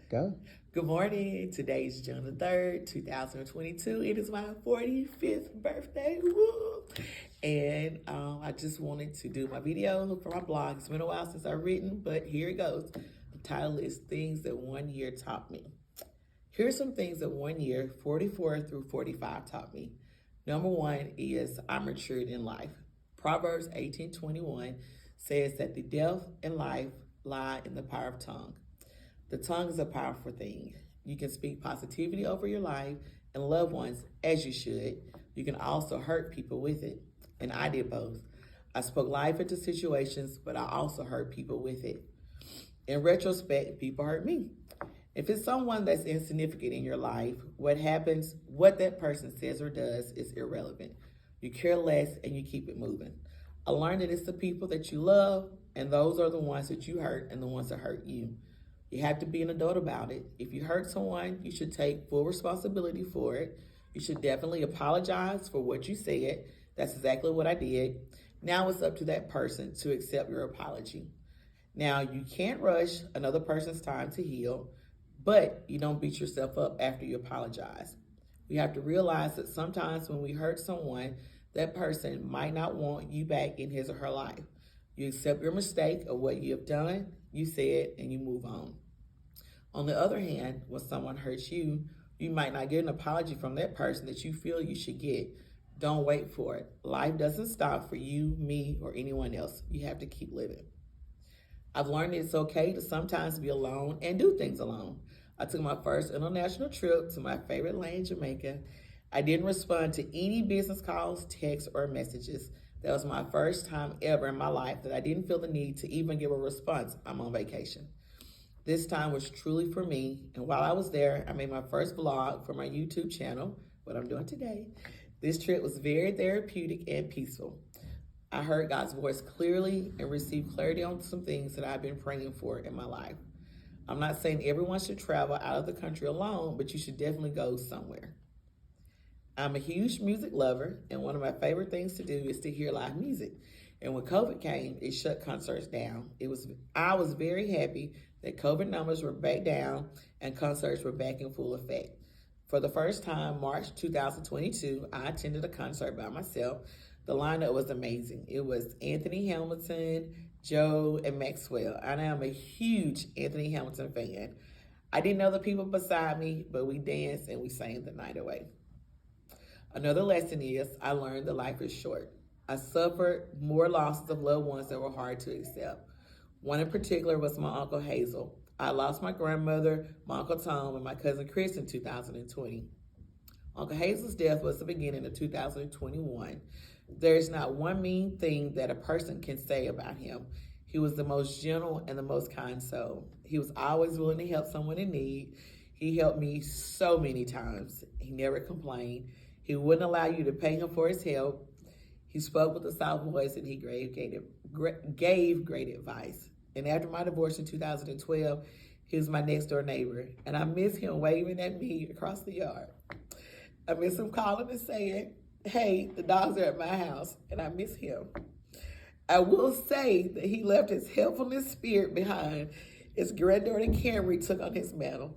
Go. Good morning. Today is June the 3rd, 2022. It is my 45th birthday. Woo! And I just wanted to do my video for my blog. It's been a while since I've written, but here it goes. The title is Things That One Year Taught Me. Here's some things that 1 year, 44 through 45, taught me. Number one is I matured in life. Proverbs 18:21 says that the death and life lie in the power of tongue. The tongue is a powerful thing. You can speak positivity over your life and loved ones as you should. You can also hurt people with it. And I did both. I spoke life into situations, but I also hurt people with it. In retrospect, people hurt me. If it's someone that's insignificant in your life, what happens, what that person says or does is irrelevant. You care less and you keep it moving. I learned that it's the people that you love, and those are the ones that you hurt and the ones that hurt you. You have to be an adult about it. If you hurt someone, you should take full responsibility for it. You should definitely apologize for what you said. That's exactly what I did. Now it's up to that person to accept your apology. Now, you can't rush another person's time to heal, but you don't beat yourself up after you apologize. We have to realize that sometimes when we hurt someone, that person might not want you back in his or her life. You accept your mistake of what you have done, you said, and you move on. On the other hand, when someone hurts you, you might not get an apology from that person that you feel you should get. Don't wait for it. Life doesn't stop for you, me, or anyone else. You have to keep living. I've learned it's okay to sometimes be alone and do things alone. I took my first international trip to my favorite land, Jamaica. I didn't respond to any business calls, texts, or messages. That was my first time ever in my life that I didn't feel the need to even give a response. I'm on vacation. This time was truly for me, and while I was there, I made my first vlog for my YouTube channel, what I'm doing today. This trip was very therapeutic and peaceful. I heard God's voice clearly and received clarity on some things that I've been praying for in my life. I'm not saying everyone should travel out of the country alone, but you should definitely go somewhere. I'm a huge music lover, and one of my favorite things to do is to hear live music. And when COVID came, it shut concerts down. I was very happy that COVID numbers were back down and concerts were back in full effect. For the first time, March 2022, I attended a concert by myself. The lineup was amazing. It was Anthony Hamilton, Joe, and Maxwell. I am a huge Anthony Hamilton fan. I didn't know the people beside me, but we danced and we sang the night away. Another lesson is I learned that life is short. I suffered more losses of loved ones that were hard to accept. One in particular was my Uncle Hazel. I lost my grandmother, my Uncle Tom, and my cousin Chris in 2020. Uncle Hazel's death was the beginning of 2021. There's not one mean thing that a person can say about him. He was the most gentle and the most kind soul. He was always willing to help someone in need. He helped me so many times. He never complained. He wouldn't allow you to pay him for his help. He spoke with a soft voice and he gave great advice. And after my divorce in 2012, he was my next door neighbor. And I miss him waving at me across the yard. I miss him calling and saying, hey, the dogs are at my house, and I miss him. I will say that he left his helpfulness spirit behind. His granddaughter Camry took on his mantle.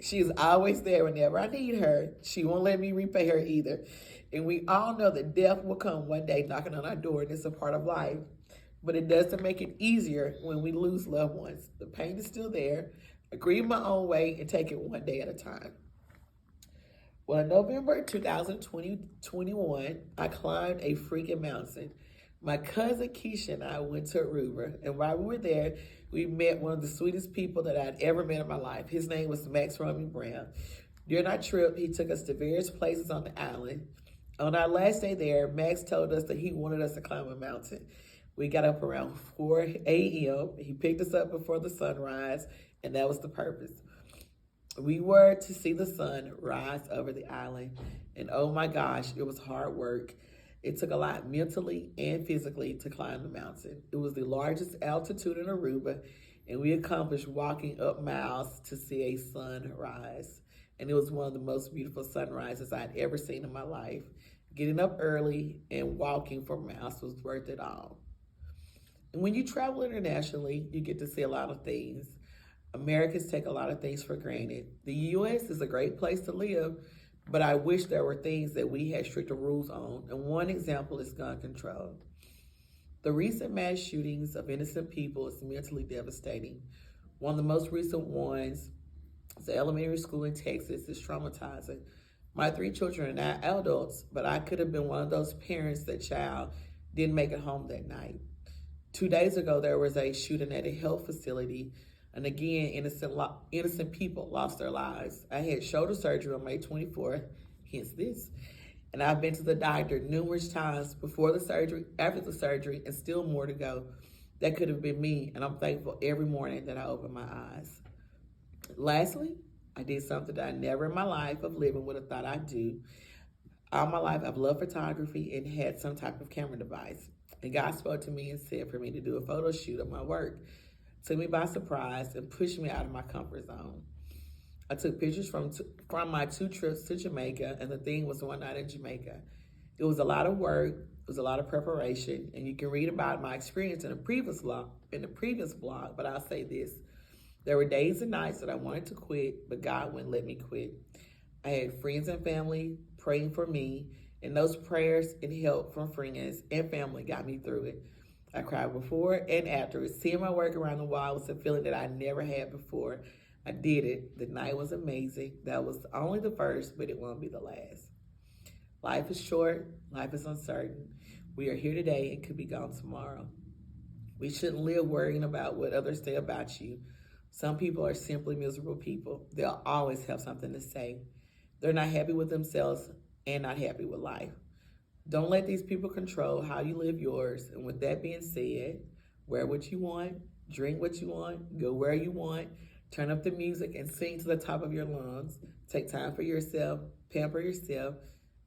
She is always there whenever I need her. She won't let me repay her either. And we all know that death will come one day knocking on our door, and it's a part of life. But it doesn't make it easier when we lose loved ones. The pain is still there. I grieve my own way and take it one day at a time. Well, in November 2021, I climbed a freaking mountain. My cousin Keisha and I went to Aruba, and while we were there, we met one of the sweetest people that I'd ever met in my life. His name was Max Rummy Brown. During our trip, he took us to various places on the island. On our last day there, Max told us that he wanted us to climb a mountain. We got up around 4 a.m. He picked us up before the sunrise, and that was the purpose. We were to see the sun rise over the island, and oh my gosh, it was hard work. It took a lot mentally and physically to climb the mountain. It was the largest altitude in Aruba, and we accomplished walking up miles to see a sunrise. And it was one of the most beautiful sunrises I'd ever seen in my life. Getting up early and walking for miles was worth it all. And when you travel internationally, you get to see a lot of things. Americans take a lot of things for granted. The U.S. is a great place to live, but I wish there were things that we had stricter rules on. And one example is gun control. The recent mass shootings of innocent people is mentally devastating. One of the most recent ones is the elementary school in Texas. Is traumatizing. My 3 children are not adults, but I could have been one of those parents that child didn't make it home that night. 2 days ago, there was a shooting at a health facility, and again, innocent people lost their lives. I had shoulder surgery on May 24th, hence this, and I've been to the doctor numerous times before the surgery, after the surgery, and still more to go. That could have been me, and I'm thankful every morning that I open my eyes. Lastly, I did something that I never in my life of living would have thought I'd do. All my life, I've loved photography and had some type of camera device. And God spoke to me and said for me to do a photo shoot of my work. Took me by surprise and pushed me out of my comfort zone. I took pictures from my 2 trips to Jamaica, and the thing was one night in Jamaica. It was a lot of work, it was a lot of preparation, and you can read about my experience in the previous blog, but I'll say this. There were days and nights that I wanted to quit, but God wouldn't let me quit. I had friends and family praying for me, and those prayers and help from friends and family got me through it. I cried before and after. Seeing my work around the wall was a feeling that I never had before. I did it. The night was amazing. That was only the first, but it won't be the last. Life is short. Life is uncertain. We are here today and could be gone tomorrow. We shouldn't live worrying about what others say about you. Some people are simply miserable people. They'll always have something to say. They're not happy with themselves and not happy with life. Don't let these people control how you live yours. And with that being said, wear what you want, drink what you want, go where you want, turn up the music and sing to the top of your lungs. Take time for yourself, pamper yourself,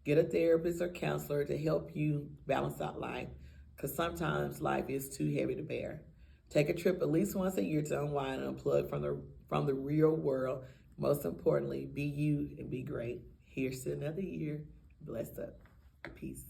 get a therapist or counselor to help you balance out life, because sometimes life is too heavy to bear. Take a trip at least once a year to unwind and unplug from the real world. Most importantly, be you and be great. Here's to another year. Blessed up. Peace.